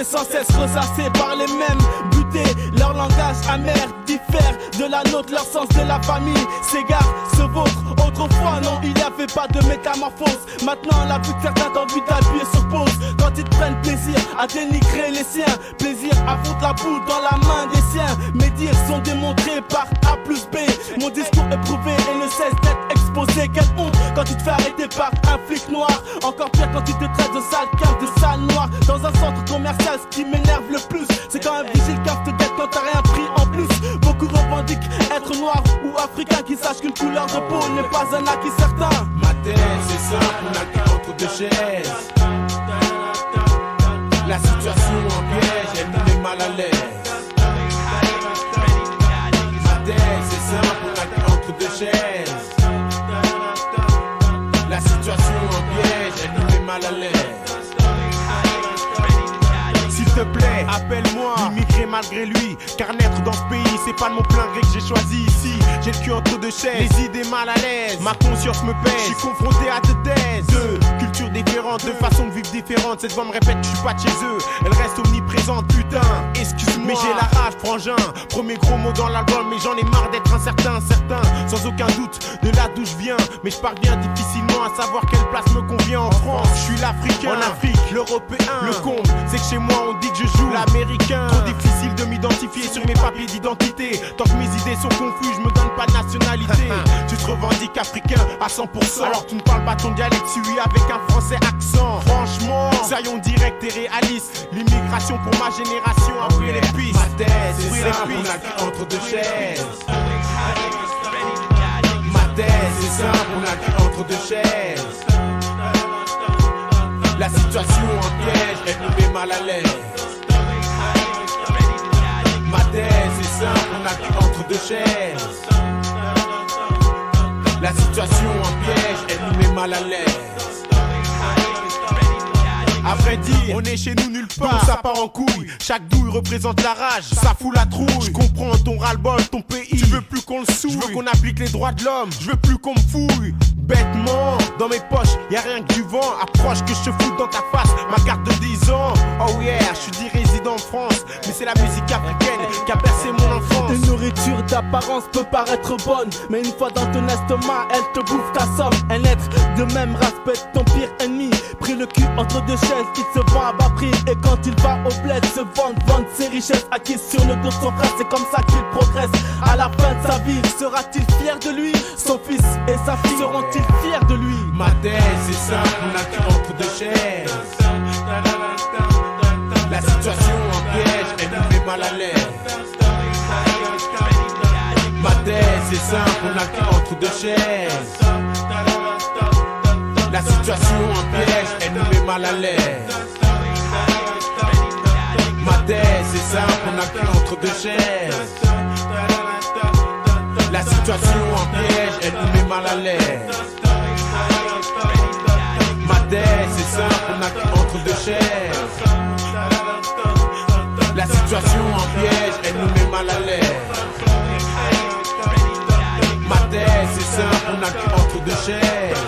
sans cesse ressassés par les mêmes butés. Leur langage amer diffère de la nôtre, leur sens de la famille s'égare, se vautre. Autrefois non, il n'y avait pas de métamorphose. Maintenant la vue de certains t'ont envie d'appuyer sur pause. Quand ils prennent plaisir à dénigrer les siens, plaisir à foutre la boule dans la main des siens. Mes dires sont démontrés par A plus B. Mon discours est prouvé et ne cesse d'être exposé. Quelle honte quand tu te fais arrêter par un flic noir. Encore pire quand tu te traites de sale cave, de sale noir. Dans un centre commercial, ce qui m'énerve le plus, c'est quand un vigile cave te guette quand t'as rien pris en plus. Beaucoup revendiquent être noir ou africain, qui sachent qu'une couleur de peau n'est pas un acquis certain. Ma tête c'est simple, on a qu'un entre deux chaises. La situation en piège, elle nous met mal à l'aise. Ma tête c'est simple, on a qu'un entre deux chaises. La situation en piège, elle nous met mal à l'aise. S'il te plaît, appelle-moi l'immigré malgré lui. Car naître dans ce pays, c'est pas de mon plein gré que j'ai choisi ici. J'ai le cul entre deux chaises, les idées mal à l'aise. Ma conscience me pèse, je suis confronté à deux thèses. Deux cultures différentes, deux façons de vivre différentes. Cette voix me répète que je suis pas de chez eux. Elle reste omniprésente, putain, excuse-moi. Mais j'ai la rage, frangin. Premier gros mot dans l'album, mais j'en ai marre d'être incertain, certain. Sans aucun doute de là d'où je viens. Mais je parviens difficilement à savoir quelle place me convient en France. Je suis l'Africain, en Afrique, l'Européen. Le comble, c'est que chez moi on dit que je joue l'Américain. Trop difficile de m'identifier sur mes papiers d'identité. Tant que mes idées sont confuses, je me donne pas de nationalité. Tu te revendiques africain à 100%. Alors tu ne parles pas ton dialecte, tu es avec un français accent. Franchement, soyons directs et réalistes. L'immigration pour ma génération a pris les pistes. Ma tête, c'est simple, on a qu'un entre deux chaises. Ma tête, c'est simple, on a qu'un entre deux chaises. La situation en piège, elle nous met mal à l'aise. Ma tête, c'est simple, on a qu'un entre deux chaises. La situation en piège, elle nous met mal à l'aise. À vrai dire, on est chez nous nulle part, ça part en couille. Chaque douille représente la rage, ça fout la trouille. Je comprends ton ras-le-bol, ton pays. Tu veux plus qu'on le souille, je veux qu'on applique les droits de l'homme. Je veux plus qu'on me fouille. Bêtement, dans mes poches, y'a rien que du vent. Approche que je te fous dans ta face, ma carte de 10 ans. Oh yeah, je suis dit résident en France, mais c'est la musique africaine qui a bercé mon enfance. Une nourriture d'apparence peut paraître bonne, mais une fois dans ton estomac, elle te bouffe ta somme. Un être de même respecte ton pire ennemi. Pris le cul entre deux chaises, il se vend à bas prix. Et quand il va au bled, se vendre ses richesses acquises sur le dos de son frère. C'est comme ça qu'il progresse. À la fin de sa vie, sera-t-il fier de lui? Son fils et sa fille seront-ils fiers de lui? Ma tête, c'est simple, on a qu'un entre deux chaises. La situation en piège, elle nous met mal à l'aise. Ma tête, c'est simple, on a qu'un entre deux chaises. La situation en piège, elle nous met mal à l'aise. Ma tête, c'est simple, on a qu'un entre deux chaises. La situation en piège, elle nous met mal à l'aise. Ma tête, c'est simple, on a qu'un entre deux chaises. La situation en piège, elle nous met mal à l'aise. Ma tête, c'est simple, on a qu'un entre deux chaises.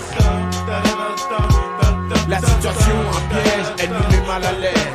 La situation en piège, elle nous met mal à l'aise.